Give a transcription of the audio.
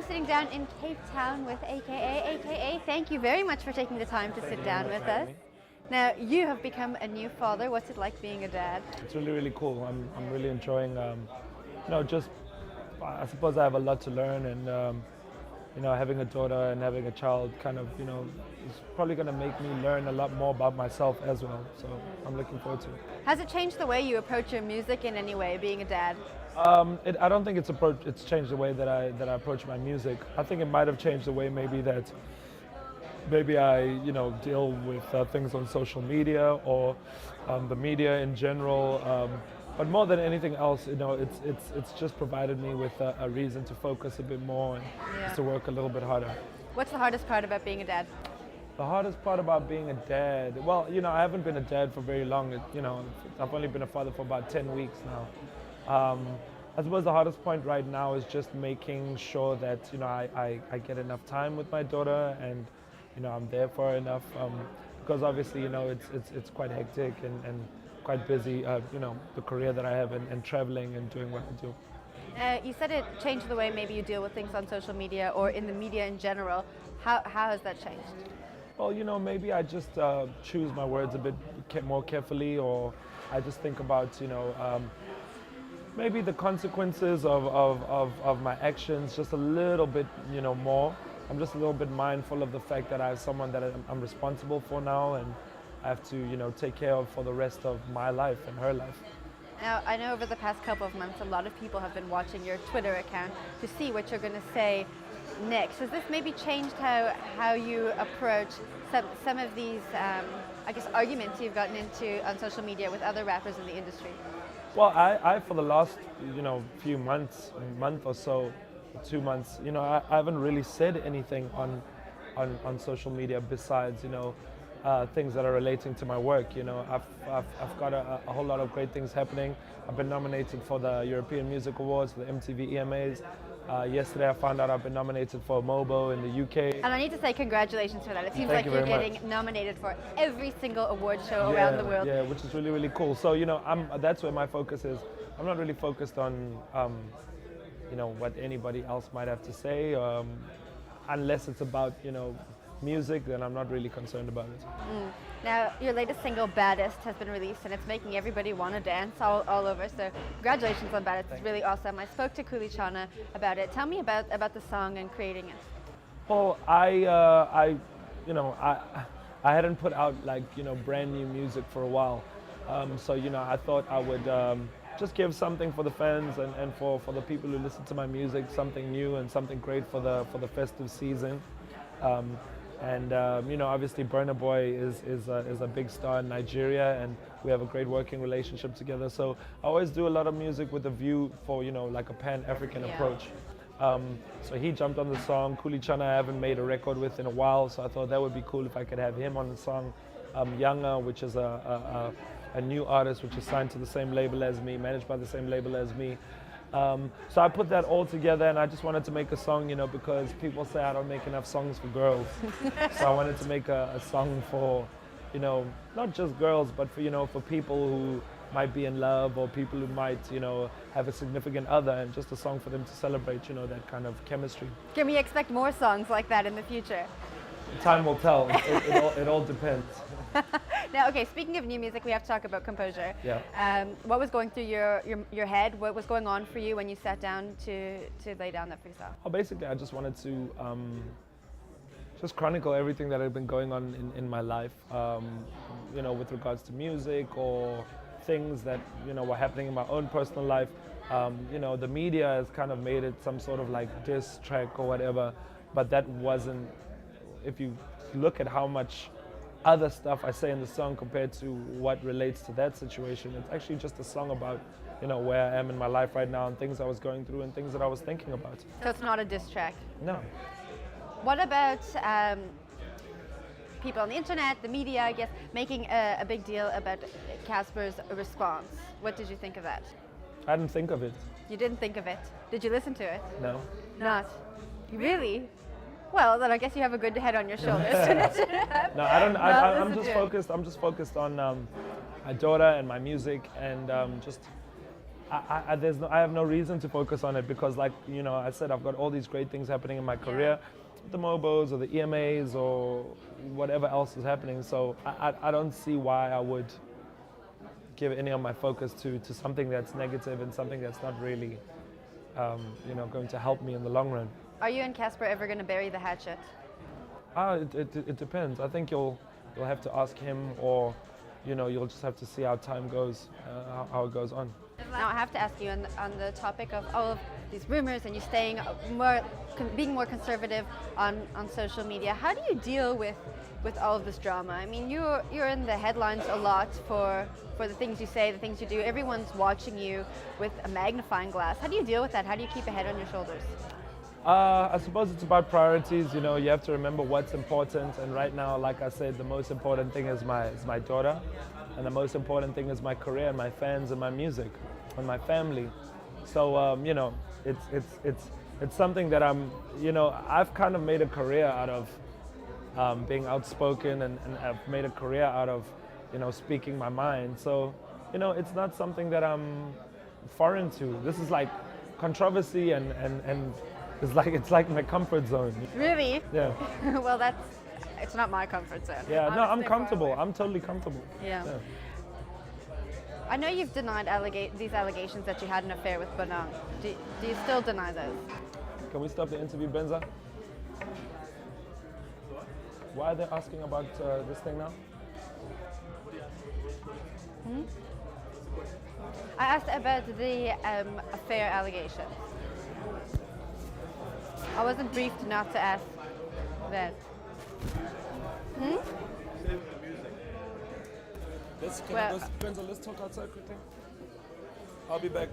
I'm sitting down in Cape Town with AKA. Thank you very much for taking the time to sit down with us. Now, you have become a new father. What's it like being a dad? It's really, really cool. I'm really enjoying, just, I suppose I have a lot to learn, and, having a daughter and having a child kind of, is probably going to make me learn a lot more about myself as well. So I'm looking forward to it. Has it changed the way you approach your music in any way, being a dad? I don't think it's changed the way that I approach my music. I think it might have changed the way maybe I deal with things on social media or the media in general. But more than anything else, it's just provided me with a reason to focus a bit more and just to work a little bit harder. What's the hardest part about being a dad? The hardest part about being a dad, well, I haven't been a dad for very long. I've only been a father for about 10 weeks now. I suppose the hardest point right now is just making sure that I get enough time with my daughter, and I'm there for her enough, because obviously it's quite hectic and quite busy, the career that I have and traveling and doing what I do. You said it changed the way maybe you deal with things on social media or in the media in general. How has that changed? Well, maybe I just choose my words a bit more carefully, or I just think about maybe the consequences of my actions just a little bit more. I'm just a little bit mindful of the fact that I have someone that I'm responsible for now, and I have to take care of for the rest of my life and her life. Now, I know over the past couple of months, a lot of people have been watching your Twitter account to see what you're going to say next. Has this maybe changed how you approach some of these, arguments you've gotten into on social media with other rappers in the industry? Well, I for the last, few months, month or so, 2 months, I haven't really said anything on social media besides, things that are relating to my work. I've got a whole lot of great things happening. I've been nominated for the European Music Awards, for the MTV EMAs. Yesterday I found out I've been nominated for MOBO in the UK. And I need to say congratulations for that. It seems Thank like you you're very getting nominated for every single award show around the world. Yeah, which is really, really cool. So, that's where my focus is. I'm not really focused on, what anybody else might have to say. Unless it's about, music, then I'm not really concerned about it. Now, your latest single, Baddest, has been released, and it's making everybody want to dance all over. So congratulations on Baddest. It's really awesome. I spoke to Chana about it. Tell me about the song and creating it. Well, I hadn't put out brand new music for a while. So, I thought I would just give something for the fans and for the people who listen to my music, something new and something great for the festive season. Obviously Burna Boy is a big star in Nigeria, and we have a great working relationship together. So I always do a lot of music with a view for, like a Pan-African approach. So he jumped on the song. Chana I haven't made a record with in a while, so I thought that would be cool if I could have him on the song. Younger, which is a new artist which is signed to the same label as me, managed by the same label as me. So I put that all together, and I just wanted to make a song, because people say I don't make enough songs for girls. So I wanted to make a song for, not just girls, but for people who might be in love, or people who might, have a significant other, and just a song for them to celebrate, that kind of chemistry. Can we expect more songs like that in the future? Time will tell. It all depends. Now, okay, speaking of new music, we have to talk about Composure. Yeah. What was going through your head? What was going on for you when you sat down to lay down that freestyle? Well, basically, I just wanted to just chronicle everything that had been going on in my life, with regards to music or things that, were happening in my own personal life. The media has kind of made it some sort of diss track or whatever, but that wasn't, if you look at how much other stuff I say in the song compared to what relates to that situation, it's actually just a song about, where I am in my life right now and things I was going through and things that I was thinking about. So it's not a diss track? No. What about people on the internet, the media, I guess, making a big deal about Casper's response? What did you think of that? I didn't think of it. You didn't think of it? Did you listen to it? No. Not? Really? Well, then I guess you have a good head on your shoulders. No, I don't. I'm just focused on my daughter and my music, and just I have no reason to focus on it because, like, you know, I said, I've got all these great things happening in my career, the MOBOs or the EMAs or whatever else is happening. So I don't see why I would give any of my focus to something that's negative and something that's not really, you know, going to help me in the long run. Are you and Casper ever going to bury the hatchet? It depends. I think you'll have to ask him, or, you know, you'll just have to see how time goes, how it goes on. Now I have to ask you on the topic of all of these rumors and you staying being more conservative on social media. How do you deal with all of this drama? I mean, you're in the headlines a lot for the things you say, the things you do. Everyone's watching you with a magnifying glass. How do you deal with that? How do you keep a head on your shoulders? I suppose it's about priorities. You know, you have to remember what's important. And right now, like I said, the most important thing is my daughter, and the most important thing is my career and my fans and my music and my family. So you know, it's something that you know, I've kind of made a career out of being outspoken, and I've made a career out of, you know, speaking my mind. So, you know, it's not something that I'm foreign to. This is like controversy and it's like my comfort zone. Really? Yeah. Well, it's not my comfort zone. Yeah, no, I'm comfortable. I'm totally comfortable. Yeah. I know you've denied these allegations that you had an affair with Bonang. Do you still deny those? Can we stop the interview, Benza? Why are they asking about this thing now? I asked about the affair allegations. I wasn't briefed enough to ask that. Benza, let's talk outside quickly. I'll be back.